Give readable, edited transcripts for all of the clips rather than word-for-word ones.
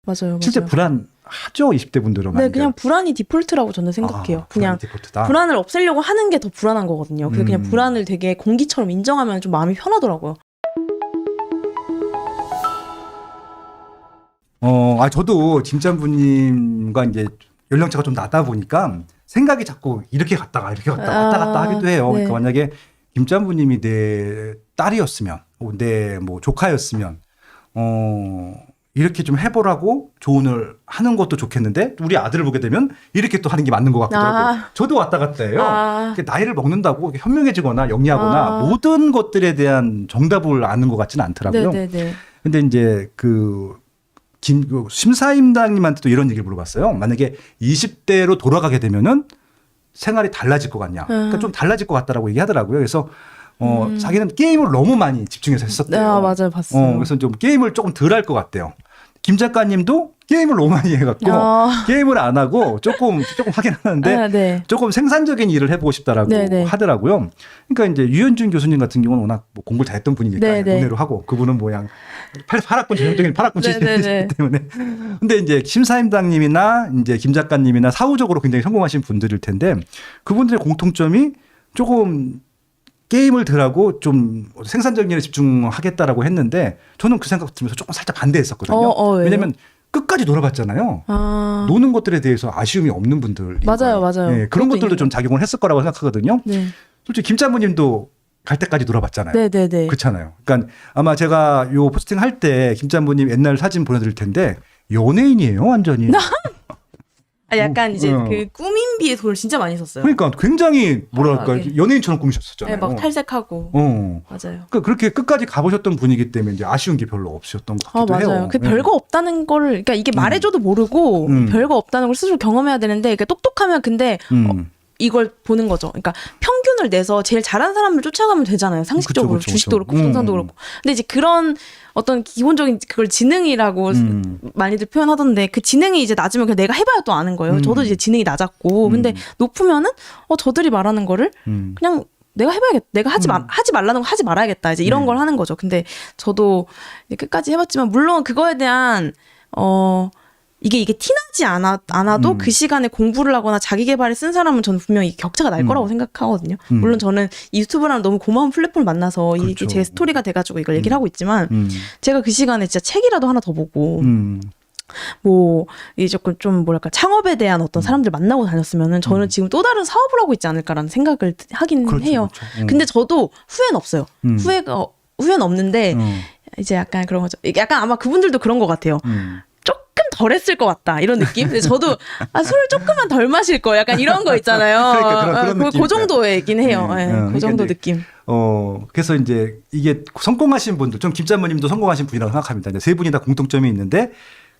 맞아요. 실제 불안하죠, 20대 분들은. 네, 그냥 불안이 디폴트라고 저는 생각해요. 그냥 디폴트다. 불안을 없애려고 하는 게 더 불안한 거거든요. 그래서 그냥 불안을 되게 공기처럼 인정하면 좀 마음이 편하더라고요. 저도 김짬부님과 이제 연령차가 좀 낮다 보니까 생각이 자꾸 이렇게 갔다가 왔다 갔다 하기도 해요. 네. 그러니까 만약에 김짬부님이 내 딸이었으면, 내 뭐 조카였으면, 이렇게 좀 해보라고 조언을 하는 것도 좋겠는데 우리 아들을 보게 되면 이렇게 또 하는 게 맞는 것 같기도 하고. 저도 왔다 갔다 해요. 나이를 먹는다고 현명해지거나 영리하거나 모든 것들에 대한 정답을 아는 것 같지는 않더라고요. 네네네. 근데 이제 심사임당님한테도 이런 얘기를 물어봤어요. 만약에 20대로 돌아가게 되면은 생활이 달라질 것 같냐. 그러니까 좀 달라질 것 같다라고 얘기하더라고요. 그래서 자기는 게임을 너무 많이 집중해서 했었대요. 맞아요. 봤어요. 그래서 좀 게임을 조금 덜 할 것 같대요. 김 작가님도 게임을 너무 많이 해갖고 게임을 안 하고 조금 하긴 하는데 네. 조금 생산적인 일을 해보고 싶다라고 하더라고요. 그러니까 이제 유현준 교수님 같은 경우는 워낙 뭐 공부를 잘했던 분이니까 논외로 하고 그분은 뭐양 파락군 전형적인 파락군 출신이기 때문에. 근데 이제 심사임당님이나 이제 김 작가님이나 사후적으로 굉장히 성공하신 분들일 텐데 그분들의 공통점이 조금 게임을 덜 하고 좀 생산적인 일에 집중하겠다라고 했는데 저는 그 생각 들면서 조금 살짝 반대했었거든요. 왜냐면 끝까지 놀아봤잖아요. 노는 것들에 대해서 아쉬움이 없는 분들. 맞아요. 네, 그런 것들도 좀 작용을 했을 거라고 생각하거든요. 네. 솔직히 김짬부님도 갈 때까지 놀아봤잖아요. 네네네. 그렇잖아요. 그러니까 아마 제가 요 포스팅 할 때 김짬부님 옛날 사진 보내드릴 텐데 연예인이에요, 완전히. 약간 이제 그 꾸민비에 돈을 진짜 많이 썼어요. 그러니까 굉장히 뭐랄까 연예인처럼 꾸미셨었잖아요. 네, 막 탈색하고. 맞아요. 그러니까 그렇게 끝까지 가보셨던 분이기 때문에 이제 아쉬운 게 별로 없으셨던 것 같기도 해요. 맞아요. 그 별거 없다는 거를 그러니까 이게 말해줘도 모르고 별거 없다는 걸 스스로 경험해야 되는데 그러니까 똑똑하면 근데 이걸 보는 거죠. 그러니까 평균을 내서 제일 잘하는 사람을 쫓아가면 되잖아요. 상식적으로. 그쵸. 주식도 그렇고 부동산도 그렇고. 근데 이제 그런 어떤 기본적인 그걸 지능이라고 많이들 표현하던데 그 지능이 이제 낮으면 그냥 내가 해봐야 또 아는 거예요. 저도 이제 지능이 낮았고 근데 높으면은 저들이 말하는 거를 그냥 내가 해봐야겠다. 내가 하지 말라는 거 하지 말아야겠다. 이제 이런 걸 하는 거죠. 근데 저도 끝까지 해봤지만 물론 그거에 대한 이게 티나지 않아도 그 시간에 공부를 하거나 자기 개발에 쓴 사람은 저는 분명히 격차가 날 거라고 생각하거든요. 물론 저는 이 유튜브라는 너무 고마운 플랫폼을 만나서 그렇죠. 이게 제 스토리가 돼가지고 이걸 얘기를 하고 있지만 제가 그 시간에 진짜 책이라도 하나 더 보고 뭐 이 조금 좀 뭐랄까 창업에 대한 어떤 사람들 만나고 다녔으면은 저는 지금 또 다른 사업을 하고 있지 않을까라는 생각을 하긴 해요. 근데 저도 후회는 없어요. 후회는 없는데 이제 약간 그런 거죠. 약간 아마 그분들도 그런 것 같아요. 조금 덜 했을 것 같다 이런 느낌. 근데 저도 술을 조금만 덜 마실 거 약간 이런 거 있잖아요. 그러니까 그런 느낌. 그 정도이긴 해요. 그 정도 느낌. 그래서 이제 이게 성공하신 분들, 좀 김짬부님도 성공하신 분이라고 생각합니다. 이제 세 분이 다 공통점이 있는데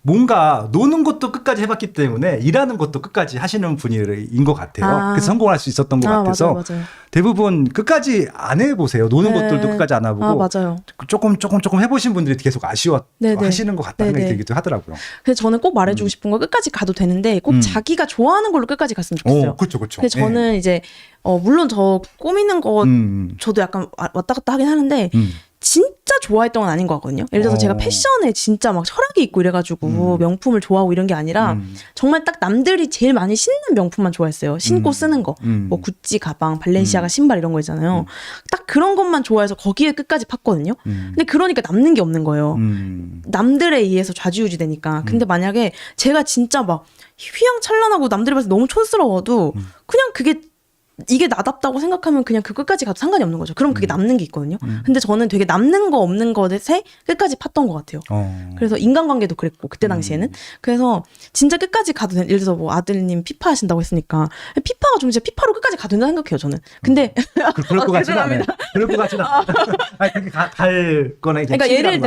뭔가 노는 것도 끝까지 해봤기 때문에 일하는 것도 끝까지 하시는 분인 것 같아요. 그래서 성공할 수 있었던 것 같아서 맞아요. 대부분 끝까지 안 해보세요. 노는 것들도 끝까지 안 해보고 맞아요. 조금 해보신 분들이 계속 아쉬워하시는 것 같다는 생각이 들기도 하더라고요. 그래서 저는 꼭 말해주고 싶은 거 끝까지 가도 되는데 꼭 자기가 좋아하는 걸로 끝까지 갔으면 좋겠어요. 그렇죠. 그래서 저는 이제 물론 저 꾸미는 거 저도 약간 왔다 갔다 하긴 하는데 진짜 좋아했던 건 아닌 것 같거든요. 예를 들어서 제가 패션에 진짜 막 철학이 있고 이래가지고 명품을 좋아하고 이런 게 아니라 정말 딱 남들이 제일 많이 신는 명품만 좋아했어요. 신고 쓰는 거. 뭐 구찌 가방, 발렌시아가 신발 이런 거 있잖아요. 딱 그런 것만 좋아해서 거기에 끝까지 팠거든요. 근데 그러니까 남는 게 없는 거예요. 남들에 의해서 좌지우지 되니까. 근데 만약에 제가 진짜 막 휘황찬란하고 남들이 봐서 너무 촌스러워도 그냥 이게 나답다고 생각하면 그냥 그 끝까지 가도 상관이 없는 거죠. 그럼 그게 남는 게 있거든요. 근데 저는 되게 남는 거 없는 것에 끝까지 팠던 것 같아요. 그래서 인간관계도 그랬고 그때 당시에는. 그래서 진짜 끝까지 가도 예를 들어서 뭐 아들님 피파 하신다고 했으니까 피파가 좀 진짜 피파로 끝까지 가도 된다 생각해요. 저는. 근데 그럴 것 같지는 않아요. 그럴 것 같지는 않아요. 그렇게 갈 거나 그러니까 예를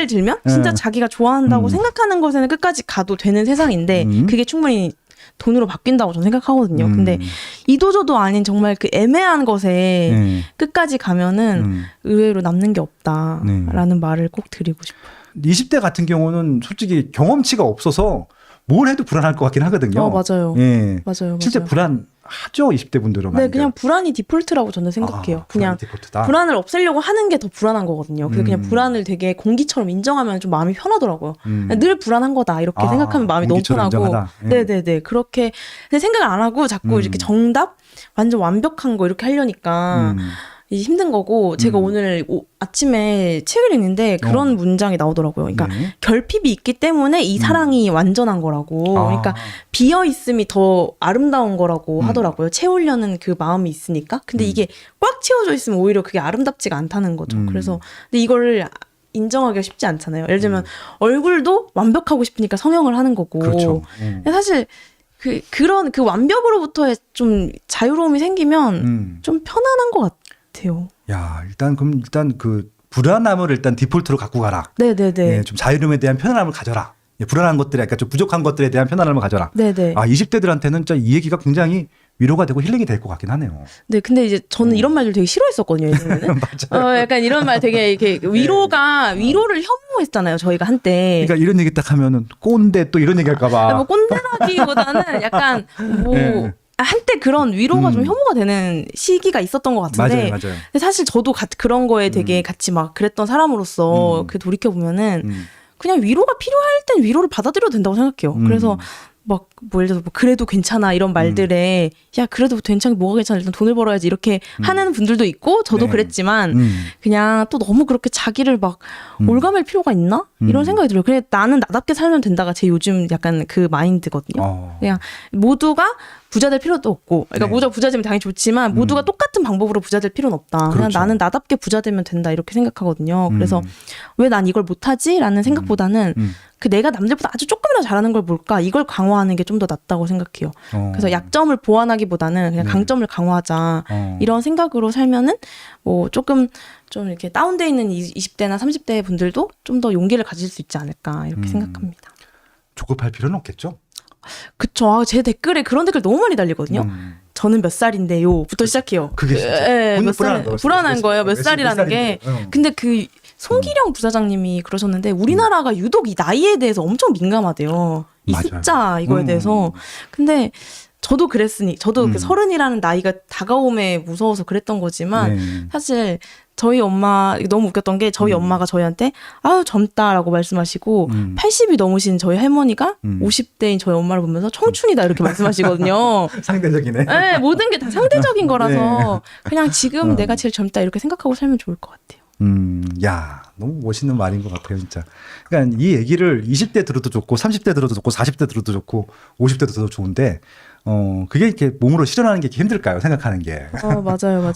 들면 진짜 자기가 좋아한다고 생각하는 것에는 끝까지 가도 되는 세상인데 그게 충분히 돈으로 바뀐다고 저는 생각하거든요. 근데 이도저도 아닌 정말 그 애매한 것에 끝까지 가면은 의외로 남는 게 없다라는 말을 꼭 드리고 싶어요. 20대 같은 경우는 솔직히 경험치가 없어서 뭘 해도 불안할 것 같긴 하거든요. 맞아요. 예. 맞아요. 실제 불안 하죠. 20대 분들은. 네, 그냥 불안이 디폴트라고 저는 생각해요. 그냥 디폴트다. 불안을 없애려고 하는 게 더 불안한 거거든요. 그래서 그냥 불안을 되게 공기처럼 인정하면 좀 마음이 편하더라고요. 늘 불안한 거다 이렇게 생각하면 마음이 너무 편하고. 네네네. 그렇게 생각을 안 하고 자꾸 이렇게 정답 완전 완벽한 거 이렇게 하려니까 이게 힘든 거고. 제가 오늘 아침에 책을 읽는데 그런 문장이 나오더라고요. 그러니까 결핍이 있기 때문에 이 사랑이 완전한 거라고. 그러니까 비어 있음이 더 아름다운 거라고 하더라고요. 채우려는 그 마음이 있으니까. 근데 이게 꽉 채워져 있으면 오히려 그게 아름답지가 않다는 거죠. 그래서 근데 이거를 인정하기가 쉽지 않잖아요. 예를 들면 얼굴도 완벽하고 싶으니까 성형을 하는 거고. 그렇죠. 사실 그런 그 완벽으로부터의 좀 자유로움이 생기면 좀 편안한 것 같아요. 야, 일단 그 불안함을 일단 디폴트로 갖고 가라. 네네네. 예, 좀 자유로움에 대한 편안함을 가져라. 예, 불안한 것들에, 그러니까 좀 부족한 것들에 대한 편안함을 가져라. 네네. 20대들한테는 진짜 이 얘기가 굉장히 위로가 되고 힐링이 될 것 같긴 하네요. 네, 근데 이제 저는 이런 말들 되게 싫어했었거든요, 예전에는. 맞아요. 약간 이런 말 되게 이렇게 위로를 혐오했잖아요, 저희가 한때. 그러니까 이런 얘기 딱 하면은 꼰대 또 이런 얘기 할까봐. 뭐 꼰대라기보다는 약간 한때 그런 위로가 좀 혐오가 되는 시기가 있었던 것 같은데. 맞아요. 근데 사실 저도 그런 거에 되게 같이 막 그랬던 사람으로서 돌이켜 보면은 그냥 위로가 필요할 땐 위로를 받아들여도 된다고 생각해요. 그래서 뭐 예를 들어서 그래도 괜찮아 이런 말들에 야 그래도 괜찮아 뭐가 괜찮아 일단 돈을 벌어야지 이렇게 하는 분들도 있고 저도 그랬지만 그냥 또 너무 그렇게 자기를 막 올가맬 필요가 있나 이런 생각이 들어요. 그냥 나는 나답게 살면 된다가 제 요즘 약간 그 마인드거든요. 그냥 모두가 부자 될 필요도 없고 그러니까 모두가 부자 되면 당연히 좋지만 모두가 똑같은 방법으로 부자 될 필요는 없다. 그렇죠. 그냥 나는 나답게 부자 되면 된다 이렇게 생각하거든요. 그래서 왜 난 이걸 못하지? 라는 생각보다는 그 내가 남들보다 아주 조금이라도 잘하는 걸 뭘까? 이걸 강화하는 게 좀 더 낫다고 생각해요. 그래서 약점을 보완하기보다는 그냥 강점을 강화하자. 이런 생각으로 살면은 뭐 조금 좀 이렇게 다운돼 있는 20대나 30대 분들도 좀 더 용기를 가질 수 있지 않을까 이렇게 생각합니다. 조급할 필요는 없겠죠? 그쵸. 제 댓글에 그런 댓글 너무 많이 달리거든요. 저는 몇 살인데요?부터 시작해요. 그게 진짜 불안한 거예요. 몇 살이라는 게. 근데 그 송기령 부사장님이 그러셨는데 우리나라가 유독 이 나이에 대해서 엄청 민감하대요. 이 맞아요. 숫자 이거에 대해서. 근데 저도 그랬으니 저도 그 30이라는 나이가 다가옴에 무서워서 그랬던 거지만 사실 저희 엄마 너무 웃겼던 게 저희 엄마가 저희한테 아유 젊다라고 말씀하시고 80이 넘으신 저희 할머니가 50대인 저희 엄마를 보면서 청춘이다 이렇게 말씀하시거든요. 상대적이네. 네, 모든 게 다 상대적인 거라서 그냥 지금 내가 제일 젊다 이렇게 생각하고 살면 좋을 것 같아요. 야, 너무 멋있는 말인 것 같아요, 진짜. 그러니까 이 얘기를 20대 들어도 좋고, 30대 들어도 좋고, 40대 들어도 좋고, 50대 들어도 좋은데, 그게 이렇게 몸으로 실현하는 게 힘들까요? 생각하는 게. 맞아요.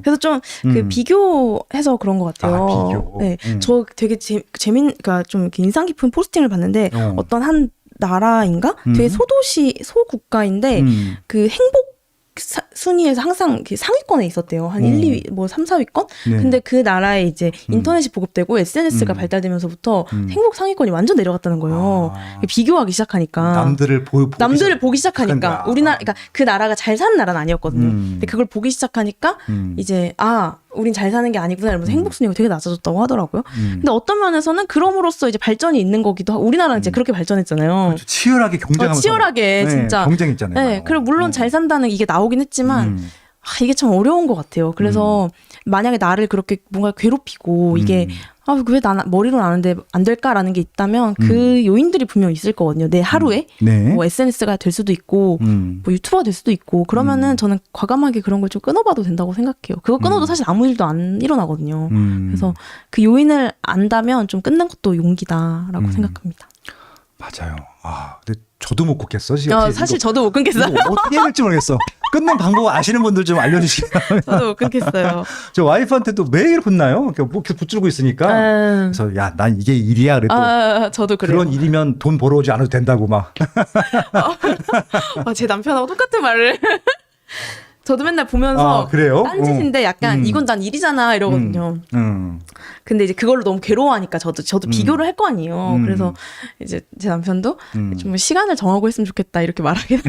그래서 좀 그 비교해서 그런 것 같아요. 비교. 네. 저 되게 그러니까 좀 이렇게 인상 깊은 포스팅을 봤는데, 어떤 한 나라인가? 되게 소국가인데, 그 행복 순위에서 항상 상위권에 있었대요. 한 1, 2위, 뭐 3, 4위권? 네. 근데 그 나라에 이제 인터넷이 보급되고 SNS가 발달되면서부터 행복 상위권이 완전 내려갔다는 거예요. 비교하기 시작하니까. 남들을 보기 시작하니까. 우리나라, 그러니까 그 나라가 잘 사는 나라는 아니었거든요. 근데 그걸 보기 시작하니까 이제, 우린 잘 사는 게 아니구나 이러면서 행복 순위가 되게 낮아졌다고 하더라고요. 근데 어떤 면에서는 그럼으로써 이제 발전이 있는 거기도 하고 우리나라는 이제 그렇게 발전했잖아요. 그렇죠. 치열하게 경쟁하면서. 치열하게 진짜. 경쟁했잖아요. 네, 그리고 물론 잘 산다는 이게 나오긴 했지만 이게 참 어려운 것 같아요. 그래서 만약에 나를 그렇게 뭔가 괴롭히고 이게 왜 나 머리로는 아는데 안 될까라는 게 있다면 그 요인들이 분명 있을 거거든요. 내 하루에 뭐 SNS가 될 수도 있고 뭐 유튜버가 될 수도 있고 그러면은 저는 과감하게 그런 걸 좀 끊어봐도 된다고 생각해요. 그거 끊어도 사실 아무 일도 안 일어나거든요. 그래서 그 요인을 안다면 좀 끊는 것도 용기다라고 생각합니다. 맞아요. 근데 저도 못 끊겠어. 사실 저도 못 끊겠어요. 어떻게 해야 될지 모르겠어. 끊는 방법 아시는 분들 좀 알려주시면. 저도 못 끊겠어요. 저 와이프한테도 매일 혼나요. 뭐 이렇게 붙들고 있으니까. 그래서 야, 난 이게 일이야. 그래도 저도 그래요. 그런 일이면 돈 벌어오지 않아도 된다고 막. 제 남편하고 똑같은 말을. 저도 맨날 보면서 그래요? 딴짓인데 약간 이건 난 일이잖아 이러거든요. 근데 이제 그걸로 너무 괴로워하니까 저도 비교를 할 거 아니에요. 그래서 이제 제 남편도 좀 시간을 정하고 했으면 좋겠다 이렇게 말하긴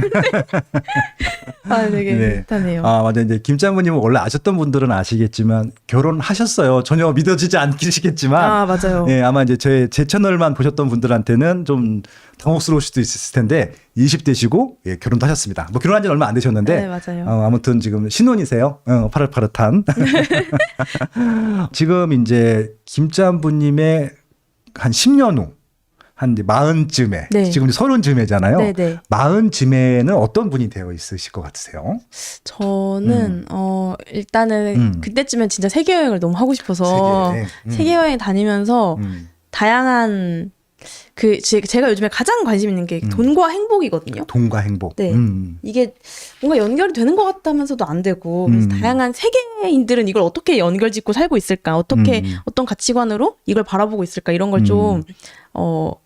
하는데 되게 비슷하네요. 맞아요. 이제 김장모님은 원래 아셨던 분들은 아시겠지만 결혼하셨어요. 전혀 믿어지지 않으시겠지만 맞아요. 네, 아마 이제 제 채널만 보셨던 분들한테는 좀 당혹스러우실 수도 있을 텐데 20대시고 예, 결혼도 하셨습니다. 뭐 결혼한 지 얼마 안 되셨는데 네, 맞아요. 아무튼 지금 신혼이세요. 파릇파릇한. 지금 이제 김짬부님의 한 10년 후, 한 이제 40쯤에, 네. 지금 30쯤에잖아요. 네네. 40쯤에는 어떤 분이 되어 있으실 것 같으세요? 저는 일단은 그때쯤엔 진짜 세계 여행을 너무 하고 싶어서 세계 여행 다니면서 다양한 제가 요즘에 가장 관심 있는 게 돈과 행복이거든요. 돈과 행복. 네. 이게 뭔가 연결이 되는 것 같다면서도 안 되고, 그래서 다양한 세계인들은 이걸 어떻게 연결짓고 살고 있을까? 어떻게, 어떤 가치관으로 이걸 바라보고 있을까? 이런 걸 좀,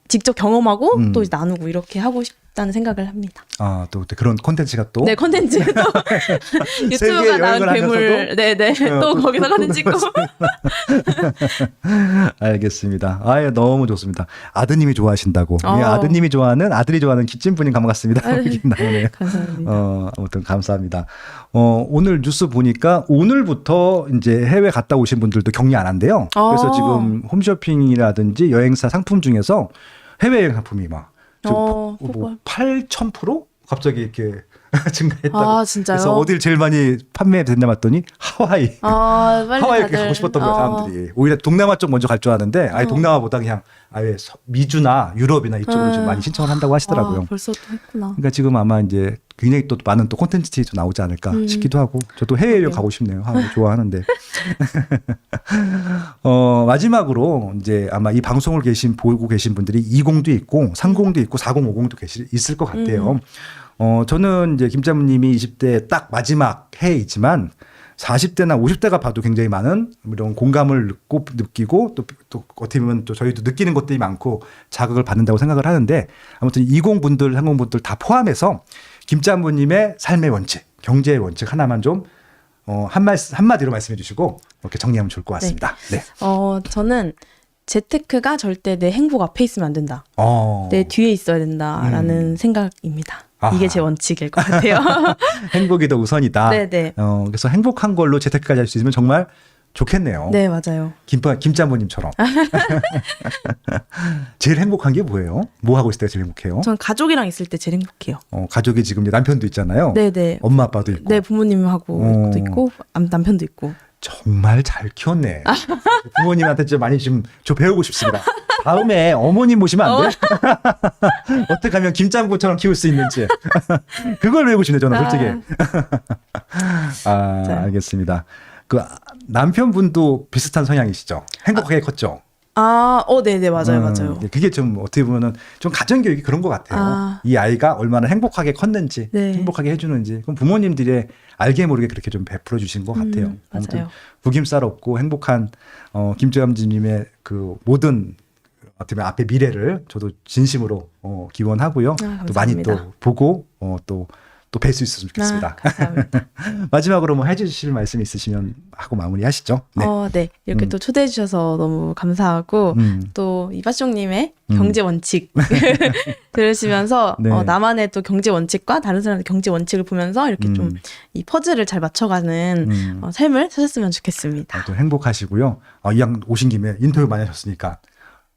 직접 경험하고 또 나누고 이렇게 하고 싶다는 생각을 합니다. 아, 또 그런 콘텐츠가 또? 네, 콘텐츠 또 유튜브가 나온 괴물. 네네. 또 거기서 사진 찍고. 알겠습니다. 아예 너무 좋습니다. 아드님이 좋아하신다고. 예, 아드님이 좋아하는, 아들이 좋아하는 기찐분인 감 같습니다. 나오네요. 감사합니다. 아무튼 감사합니다. 오늘 뉴스 보니까 오늘부터 이제 해외 갔다 오신 분들도 격리 안 한대요. 그래서 지금 홈쇼핑이라든지 여행사 상품 중에서 해외여행 상품이 막 뭐 8,000% 갑자기 이렇게 증가했다고. 아, 진짜요? 그래서 어딜 제일 많이 판매됐나 봤더니 하와이. 빨리 하와이 다들. 가고 싶었던 거예요, 사람들이. 오히려 동남아 쪽 먼저 갈 줄 알았는데 아예 동남아보다 그냥 아예 미주나 유럽이나 이쪽으로 좀 많이 신청을 한다고 하시더라고요. 벌써 또 했구나. 그러니까 지금 아마 이제 굉장히 또 많은 또 콘텐츠들이 좀 나오지 않을까 싶기도 하고, 저도 해외여행 가고 싶네요. 하와이 좋아하는데. 마지막으로 이제 아마 이 방송을 보고 계신 분들이 20도 있고 30도 있고 40, 50도 있을 것 같아요. 저는 이제 김짬부님이 20대 딱 마지막 해이지만 40대나 50대가 봐도 굉장히 많은 이런 공감을 느끼고 또 어떻게 보면 또 저희도 느끼는 것들이 많고 자극을 받는다고 생각을 하는데, 아무튼 20분들, 30분들 다 포함해서 김짬부님의 삶의 원칙, 경제의 원칙 하나만 좀 한마디로 말씀해 주시고 이렇게 정리하면 좋을 것 같습니다. 네. 저는 재테크가 절대 내 행복 앞에 있으면 안 된다. 내 뒤에 있어야 된다라는 생각입니다. 아하. 이게 제 원칙일 것 같아요. 행복이 더 우선이다. 네네. 그래서 행복한 걸로 재테크까지 할 수 있으면 정말 좋겠네요. 네, 맞아요. 김짬부님처럼. 제일 행복한 게 뭐예요? 뭐 하고 있을 때 제일 행복해요? 전 가족이랑 있을 때 제일 행복해요. 가족이 지금 이제 남편도 있잖아요. 네네. 엄마 아빠도 있고. 네, 부모님하고도 있고 남편도 있고. 정말 잘 키웠네. 부모님한테 좀 많이 좀 배우고 싶습니다. 다음에 어머님 모시면 안 돼? 어떻게 하면 김짬부처럼 키울 수 있는지. 그걸 배우고 싶네, 저는 솔직히. 알겠습니다. 그 남편분도 비슷한 성향이시죠? 행복하게 컸죠? 네네, 맞아요, 맞아요. 그게 좀 어떻게 보면은 좀 가정교육이 그런 것 같아요. 이 아이가 얼마나 행복하게 컸는지, 네. 행복하게 해주는지, 그럼 부모님들이 알게 모르게 그렇게 좀 베풀어 주신 것 같아요. 아무튼 구김살 없고 행복한 김짬부님의 그 모든 어떻게 보면 앞의 미래를 저도 진심으로 기원하고요. 또 많이 또 보고 또 뵐 수 있었으면 좋겠습니다. 감사합니다. 마지막으로 뭐 해주실 말씀 있으시면 하고 마무리하시죠. 네. 네. 이렇게 또 초대해 주셔서 너무 감사하고 또 이바숑님의 경제 원칙 들으시면서 네. 나만의 또 경제 원칙과 다른 사람의 경제 원칙을 보면서 이렇게 좀 이 퍼즐을 잘 맞춰가는 삶을 사셨으면 좋겠습니다. 또 행복하시고요. 이왕 오신 김에 인터뷰 많이 하셨으니까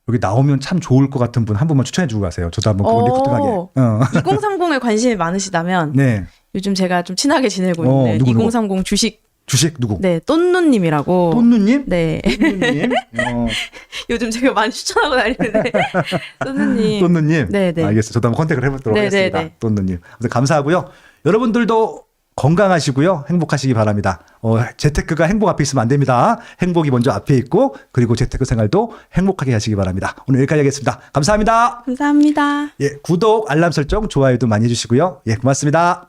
여기 나오면 참 좋을 것 같은 분 한 분만 추천해 주고 가세요. 저도 한번 그걸 리포팅하게. 2030에 관심이 많으시다면 네. 요즘 제가 좀 친하게 지내고 있는 누구? 2030 주식 누구? 네, 똔누님이라고. 똔누님? 네. 똔누님? 요즘 제가 많이 추천하고 다니는데 똔누님. 똔누님? 네네. 알겠어요. 저도 한번 컨택을 해보도록 네네네. 하겠습니다. 똔누님. 감사하고요. 여러분들도 건강하시고요. 행복하시기 바랍니다. 재테크가 행복 앞에 있으면 안 됩니다. 행복이 먼저 앞에 있고 그리고 재테크 생활도 행복하게 하시기 바랍니다. 오늘 여기까지 하겠습니다. 감사합니다. 감사합니다. 구독, 알람 설정, 좋아요도 많이 해주시고요. 고맙습니다.